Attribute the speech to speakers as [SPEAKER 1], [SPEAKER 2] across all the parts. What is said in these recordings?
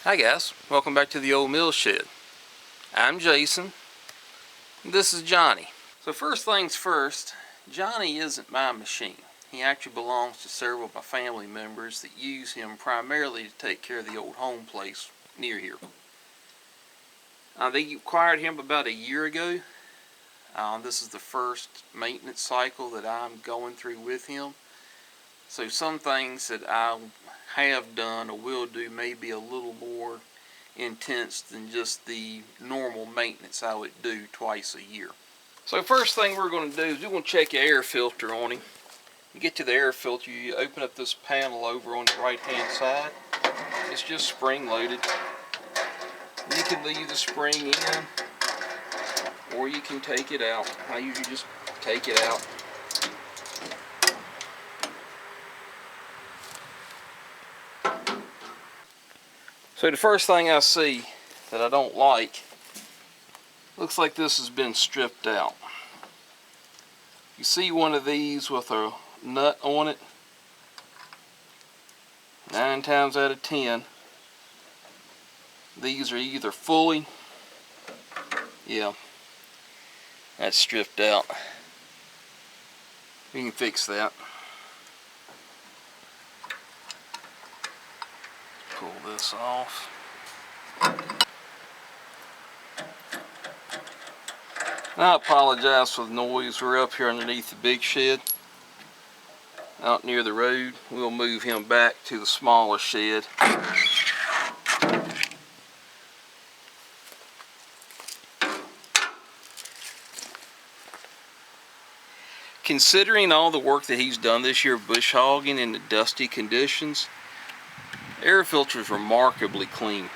[SPEAKER 1] Hi guys, welcome back to the old mill shed. I'm Jason, this is Johnny. So first things first, Johnny isn't my machine. He actually belongs to several of my family members that use him primarily to take care of the old home place near here. They acquired him about a year ago. This is the first maintenance cycle that I'm going through with him. So some things that I have done or will do may be a little more intense than just the normal maintenance I would do twice a year. So first thing we're going to do is we're going to check the air filter on him. You get to the air filter, you open up this panel over on the right hand side. It's just spring loaded. You can leave the spring in or you can take it out. I usually just take it out. So the first thing I see that I don't like, looks like this has been stripped out. You see one of these with a nut on it, 9 times out of 10, these are either fully, yeah, that's stripped out. We can fix that. Pull this off. I apologize for the noise. We're up here underneath the big shed out near the road. We'll move him back to the smaller shed. Considering all the work that he's done this year bush hogging in the dusty conditions, air filter is remarkably clean.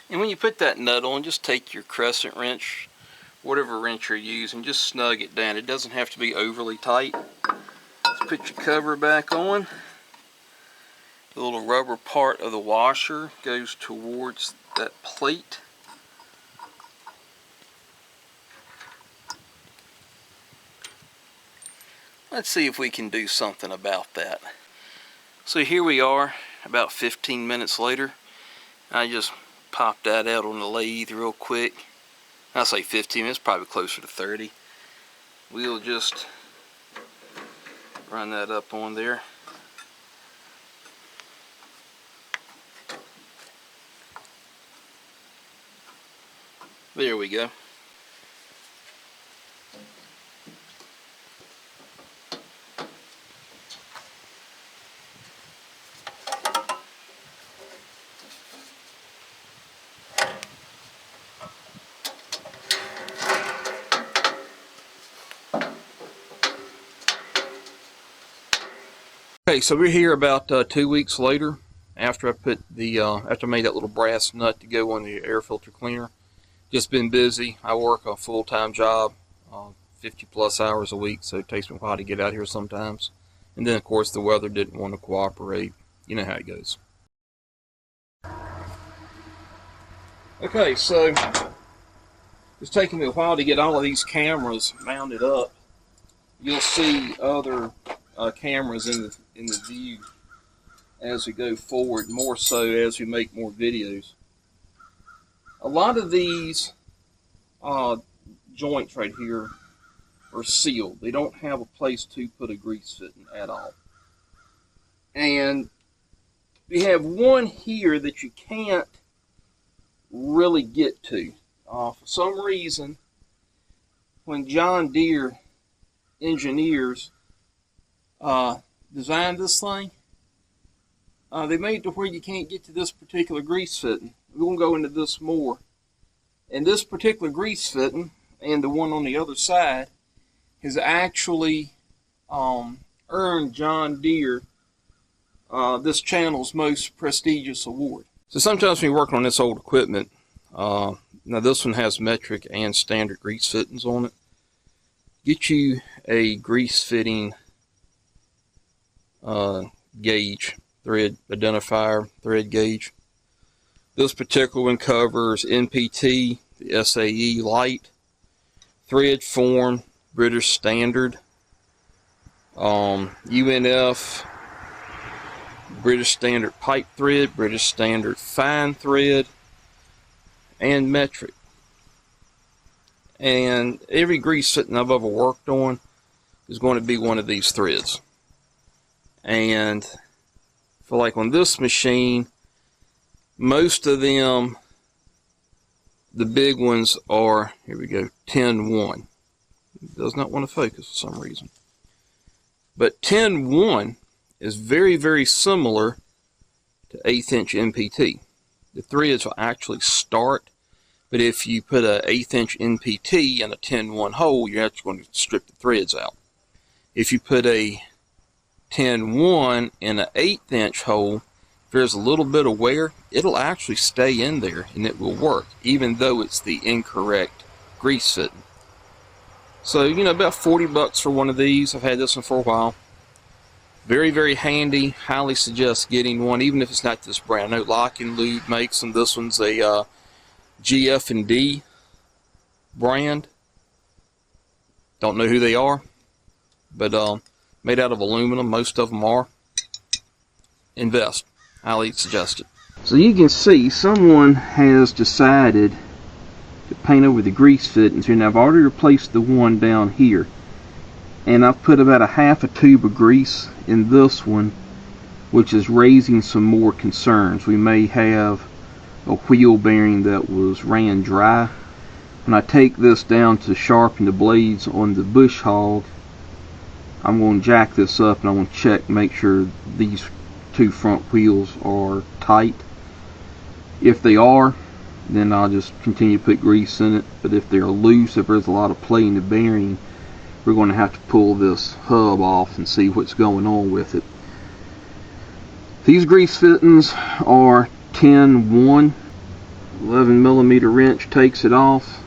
[SPEAKER 1] And when you put that nut on, just take your crescent wrench, whatever wrench you're using, just snug it down. It doesn't have to be overly tight. Let's put your cover back on. The little rubber part of the washer goes towards that plate. Let's see if we can do something about that. So here we are, about 15 minutes later. I just popped that out on the lathe real quick. I say 15 minutes, probably closer to 30. We'll just run that up on there. There we go. Okay, so we're here about 2 weeks later after I put the after I made that little brass nut to go on the air filter cleaner. Just been busy. I work a full-time job, 50 plus hours a week, so it takes me a while to get out here sometimes. And then of course the weather didn't want to cooperate. You know how it goes. Okay, so it's taking me a while to get all of these cameras mounted up. You'll see other cameras in the view as we go forward, more so as we make more videos. A lot of these joints right here are sealed. They don't have a place to put a grease fitting at all. And we have one here that you can't really get to. For some reason, when John Deere engineers designed this thing, they made it to where you can't get to this particular grease fitting. We're going to go into this more. And this particular grease fitting and the one on the other side has actually earned John Deere this channel's most prestigious award. So sometimes when you're working on this old equipment, now this one has metric and standard grease fittings on it. Get you a grease fitting gauge, thread identifier, thread gauge. This particular one covers NPT, the SAE light, thread form, British Standard, UNF, British Standard pipe thread, British Standard fine thread, and metric. And every grease fitting I've ever worked on is going to be one of these threads. And for like on this machine, most of them, the big ones are, here we go, 10-1. It does not want to focus for some reason. But 10-1 is very, very similar to 1/8 inch NPT. The threads will actually start, but if you put a 1/8 inch NPT in a 10-1 hole, you're actually going to strip the threads out. If you put a 10-1 in an 1/8 inch hole, if there's a little bit of wear, it'll actually stay in there and it will work, even though it's the incorrect grease fitting. So, you know, about 40 bucks for one of these. I've had this one for a while. Very, very handy. Highly suggest getting one, even if it's not this brand. I know Lock and Lube makes them. This one's a GF&D brand. Don't know who they are, but made out of aluminum. Most of them are. Invest. Highly suggest it. So you can see someone has decided to paint over the grease fittings here. Now I've already replaced the one down here, and I've put about a half a tube of grease in this one, which is raising some more concerns. We may have a wheel bearing that ran dry. When I take this down to sharpen the blades on the bush hog, I'm going to jack this up and I'm going to check, make sure these two front wheels are tight. If they are, then I'll just continue to put grease in it. But if they're loose, if there's a lot of play in the bearing, we're going to have to pull this hub off and see what's going on with it. These grease fittings are 10-1. 11mm wrench takes it off.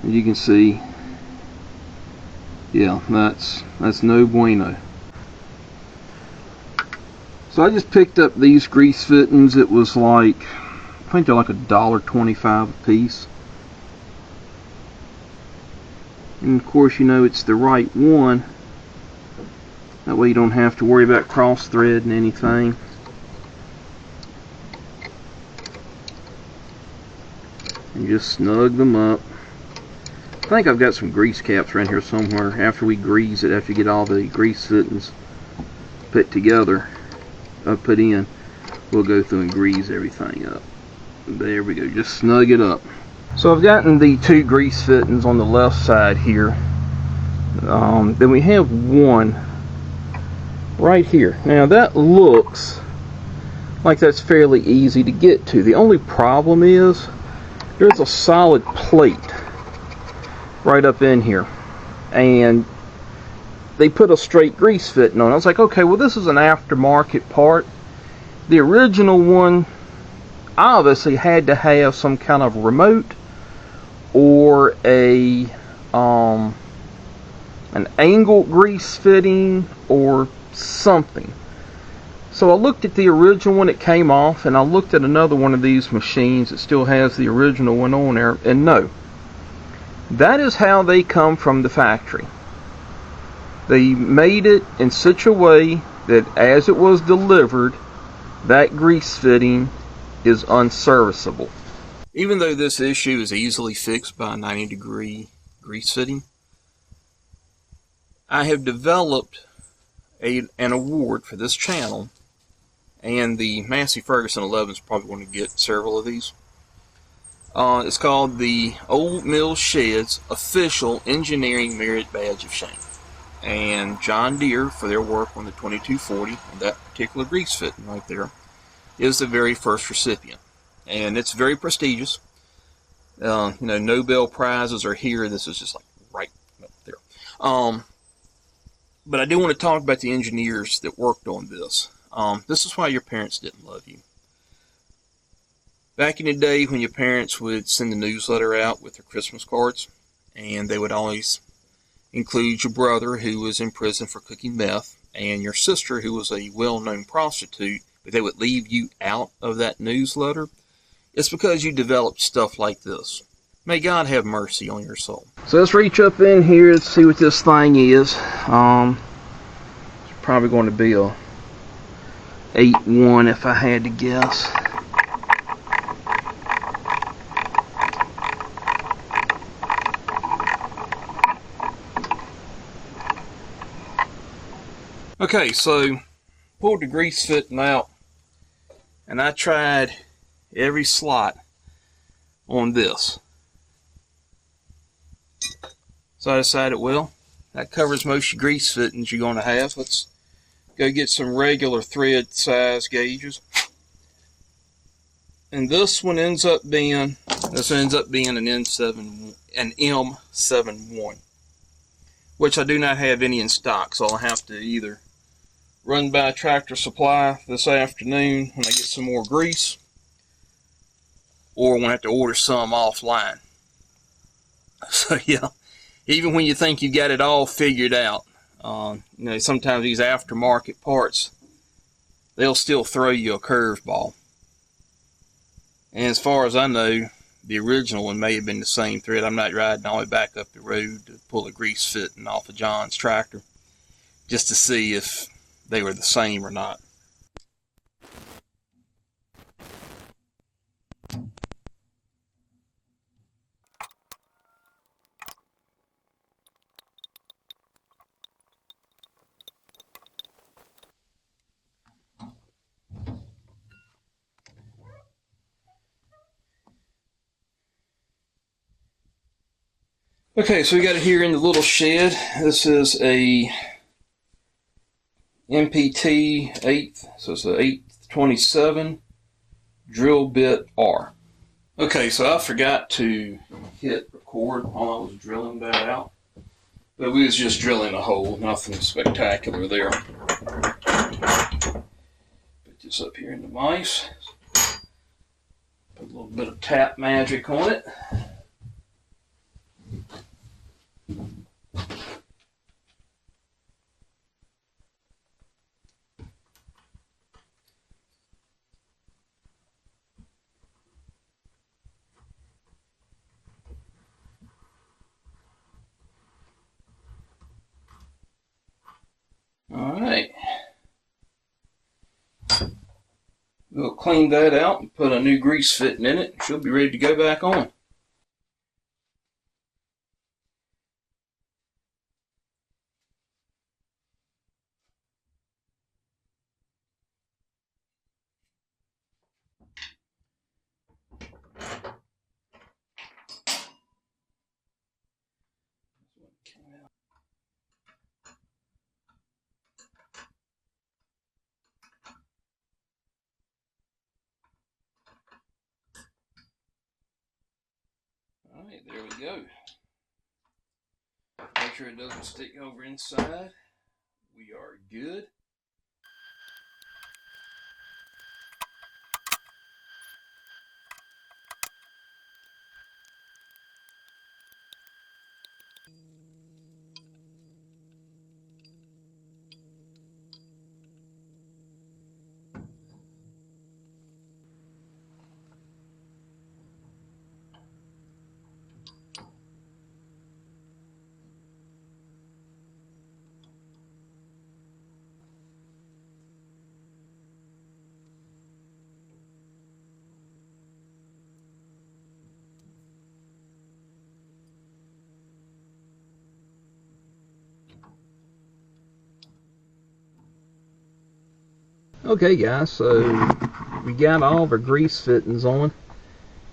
[SPEAKER 1] And you can see, yeah, that's no bueno. So I just picked up these grease fittings. It was like, I think they're like $1.25 a piece. And of course, you know, it's the right one. That way you don't have to worry about cross threading anything. And just snug them up. I think I've got some grease caps around here somewhere. After we grease it, after you get all the grease fittings put together, put in, we'll go through and grease everything up. There we go, just snug it up. So I've gotten the two grease fittings on the left side here. Then we have one right here. Now that looks like that's fairly easy to get to. The only problem is there's a solid plate right up in here, and they put a straight grease fitting on. I was like, okay, well, this is an aftermarket part. The original one obviously had to have some kind of remote or an angle grease fitting or something. So I looked at the original one, it came off, and I looked at another one of these machines that still has the original one on there, and no. That is how they come from the factory. They made it in such a way that as it was delivered, that grease fitting is unserviceable. Even though this issue is easily fixed by a 90-degree grease fitting, I have developed an award for this channel, and the Massey Ferguson 11 is probably going to get several of these. It's called the Old Mill Shed's Official Engineering Merit Badge of Shame. And John Deere, for their work on the 2240, and that particular grease fitting right there, is the very first recipient. And it's very prestigious. You know, Nobel Prizes are here. This is just like right up there. But I do want to talk about the engineers that worked on this. This is why your parents didn't love you. Back in the day when your parents would send a newsletter out with their Christmas cards, and they would always include your brother who was in prison for cooking meth and your sister who was a well-known prostitute, but they would leave you out of that newsletter, it's because you developed stuff like this. May God have mercy on your soul. So let's reach up in here and see what this thing is. It's probably going to be a 8-1 if I had to guess. Okay, so pulled the grease fitting out, and I tried every slot on this. So I decided, well, that covers most of your grease fittings you're going to have. Let's go get some regular thread size gauges. And this one ends up being an M71, which I do not have any in stock, so I'll have to either run by Tractor Supply this afternoon when I get some more grease, or I'm going to have to order some offline. So yeah, even when you think you've got it all figured out, sometimes these aftermarket parts, they'll still throw you a curveball. And as far as I know, the original one may have been the same thread. I'm not riding all the way back up the road to pull a grease fitting off of John's tractor just to see if they were the same or not. Okay, so we got it here in the little shed. This is a MPT 8th, so it's a 827 drill bit R. Okay, so I forgot to hit record while I was drilling that out, but we was just drilling a hole, nothing spectacular there. Put this up here in the vise, put a little bit of tap magic on it. Alright, we'll clean that out and put a new grease fitting in it. She'll be ready to go back on. Alright, there we go. Make sure it doesn't stick over inside. We are good. Okay guys, so we got all of our grease fittings on.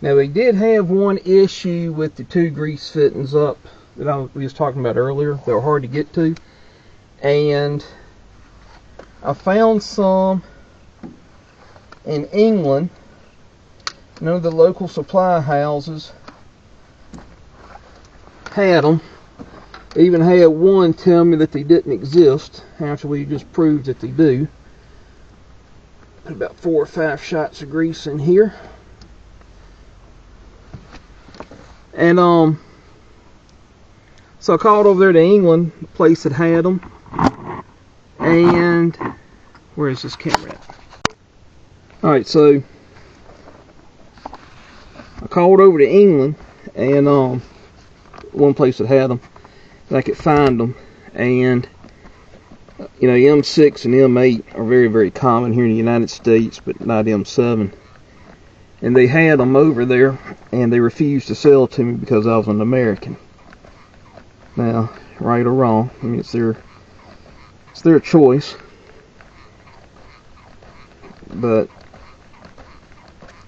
[SPEAKER 1] Now we did have one issue with the two grease fittings up that we was talking about earlier. They were hard to get to, and I found some in England. None of the local supply houses had them. I even had one tell me that they didn't exist. Actually, just proved that they do. Put about 4 or 5 shots of grease in here, and so I called over there to England, the place that had them, and where is this camera at? Alright, so I called over to England,
[SPEAKER 2] and one place that had them, and I could find them. And you know, M6 and M8 are very, very common here in the United States, but not M7. And they had them over there, and they refused to sell to me because I was an American. Now, right or wrong, I mean, it's their choice. But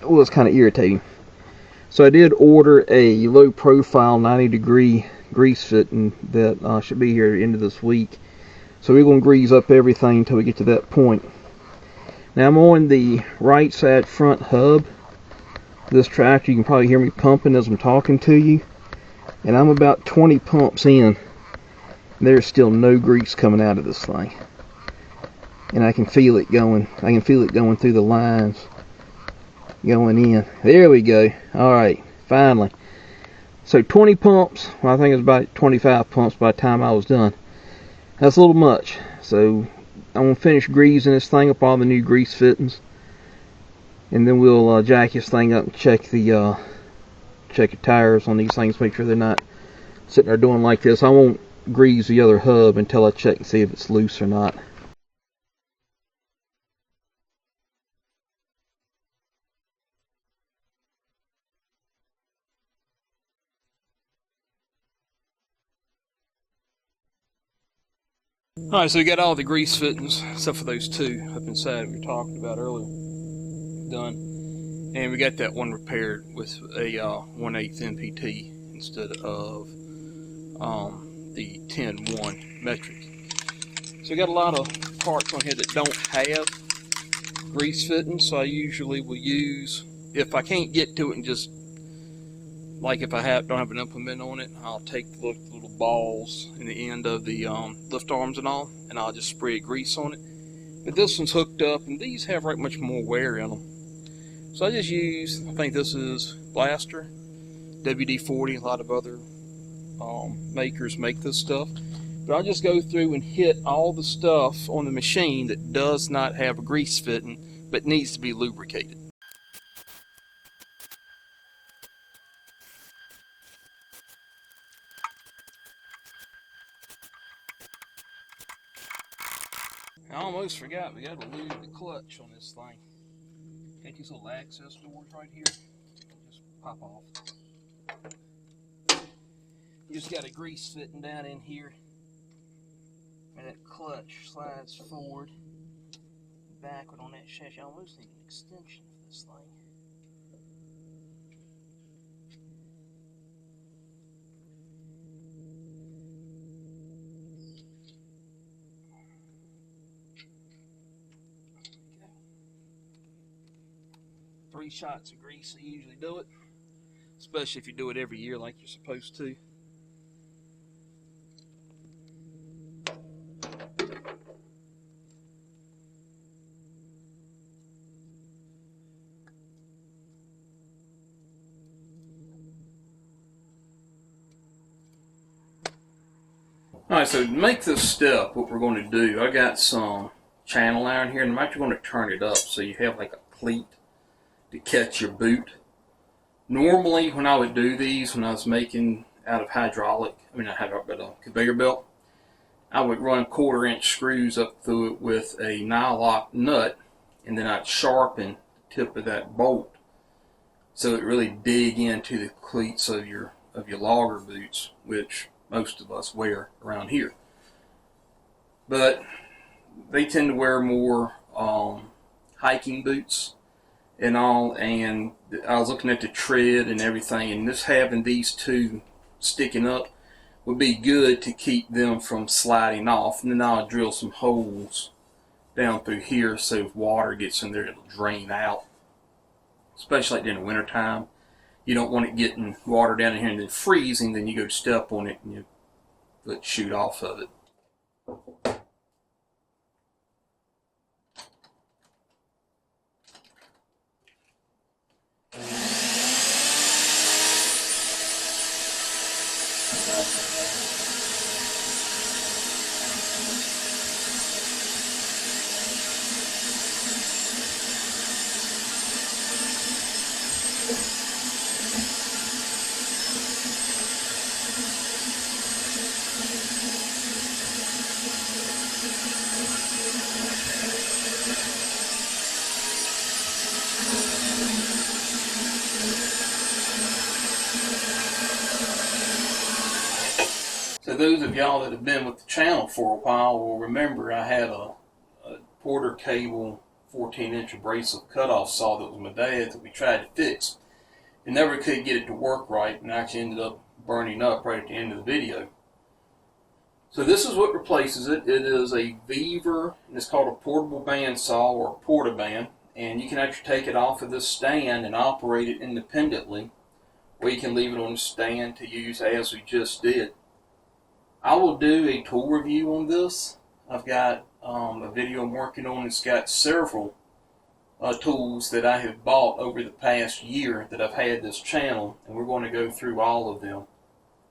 [SPEAKER 2] it was kind of irritating. So I did order a low profile 90-degree grease fitting that should be here at the end of this week. So we're going to grease up everything until we get to that point. Now I'm on the right side front hub. This tractor, you can probably hear me pumping as I'm talking to you. And I'm about 20 pumps in. There's still no grease coming out of this thing. And I can feel it going. I can feel it going through the lines. Going in. There we go. Alright, finally. So 20 pumps. Well, I think it was about 25 pumps by the time I was done. That's a little much. So I'm going to finish greasing this thing up, all the new grease fittings. And then we'll jack this thing up and check the tires on these things, make sure they're not sitting there doing like this. I won't grease the other hub until I check and see if it's loose or not. Alright, so we got all the grease fittings, except for those two up inside we were talking about earlier, done. And we got that one repaired with a 1/8 MPT instead of the 10-1 metric. So we got a lot of parts on here that don't have grease fittings, so I usually will use, if I can't get to it and just, like if I don't have an implement on it, I'll take the little balls in the end of the lift arms and all, and I'll just spray grease on it. But this one's hooked up, and these have right much more wear in them. So I just use, I think this is Blaster, WD-40, a lot of other makers make this stuff. But I'll just go through and hit all the stuff on the machine that does not have a grease fitting, but needs to be lubricated. I almost forgot, we got to lube the clutch on this thing. Got these little access doors right here. Just pop off. You just got a grease fitting down in here. And that clutch slides forward, backward on that chassis. I almost need an extension for this thing. Okay. 3 shots of grease, I usually do it. Especially if you do it every year like you're supposed to. Alright, so to make this step, what we're going to do, I got some channel iron here, and I'm actually going to turn it up so you have like a cleat to catch your boot. Normally, when I would do these, when I was making out of not hydraulic, but a conveyor belt, I would run 1/4-inch screws up through it with a nylock nut, and then I'd sharpen the tip of that bolt so it really dig into the cleats of your logger boots, which most of us wear around here. But they tend to wear more hiking boots and all, and I was looking at the tread and everything, and just having these two sticking up would be good to keep them from sliding off. And then I'll drill some holes down through here so if water gets in there, it'll drain out, especially like during the winter time. You don't want it getting water down in here and then freezing, then you go step on it and you let shoot off of it. those of y'all that have been with the channel for a while will remember I had a Porter cable 14-inch abrasive cutoff saw that was my dad's that we tried to fix. And never could get it to work right, and actually ended up burning up right at the end of the video. So this is what replaces it. It is a Beaver, and it's called a portable bandsaw or a portaband, and you can actually take it off of this stand and operate it independently, or you can leave it on the stand to use as we just did. I will do a tool review on this. I've got a video I'm working on. It's got several tools that I have bought over the past year that I've had this channel, and we're going to go through all of them.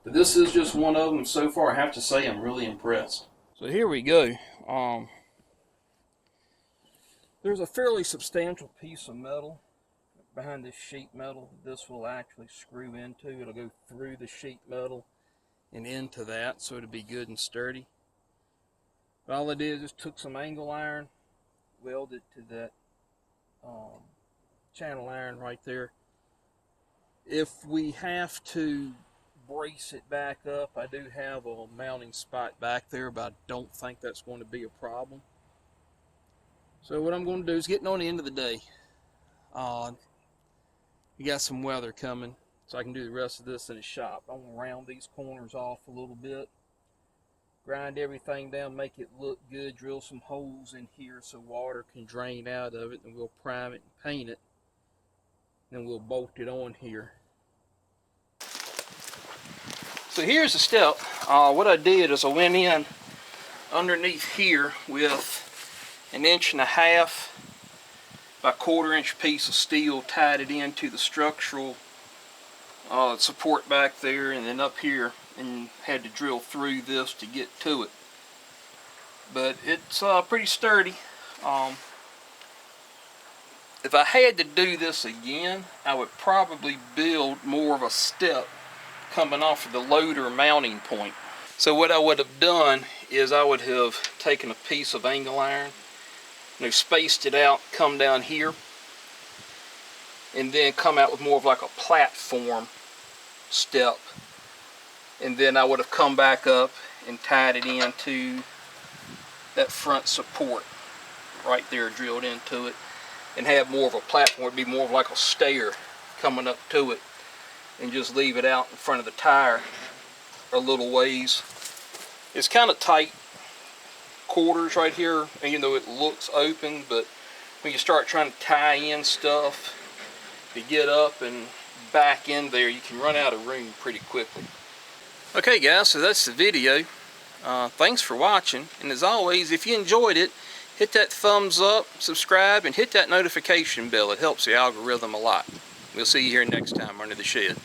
[SPEAKER 2] But this is just one of them. So far, I have to say I'm really impressed. So here we go. There's a fairly substantial piece of metal behind this sheet metal. This will actually screw into. It'll go through the sheet metal and into that, so it'll be good and sturdy. But all I did is just took some angle iron, welded it to that channel iron right there. If we have to brace it back up, I do have a mounting spot back there, but I don't think that's going to be a problem. So what I'm going to do is getting on the end of the day. We got some weather coming, so I can do the rest of this in the shop. I'm going to round these corners off a little bit, grind everything down, make it look good, drill some holes in here so water can drain out of it, and we'll prime it and paint it. Then we'll bolt it on here. So here's the step. What I did is I went in underneath here with 1.5" by 1/4" piece of steel, tied it into the structural support back there, and then up here, and had to drill through this to get to it. But it's pretty sturdy. If I had to do this again, I would probably build more of a step coming off of the loader mounting point. So what I would have done is I would have taken a piece of angle iron, spaced it out, come down here, and then come out with more of like a platform step. And then I would have come back up and tied it into that front support right there, drilled into it, and have more of a platform. It'd be more of like a stair coming up to it, and just leave it out in front of the tire a little ways. It's kind of tight quarters right here, even though it looks open, but when you start trying to tie in stuff to get up and back in there, you can run out of room pretty quickly. Okay guys, so that's the video. Thanks for watching, and as always, if you enjoyed it, hit that thumbs up, subscribe, and hit that notification bell. It helps the algorithm a lot. We'll see you here next time under the shed.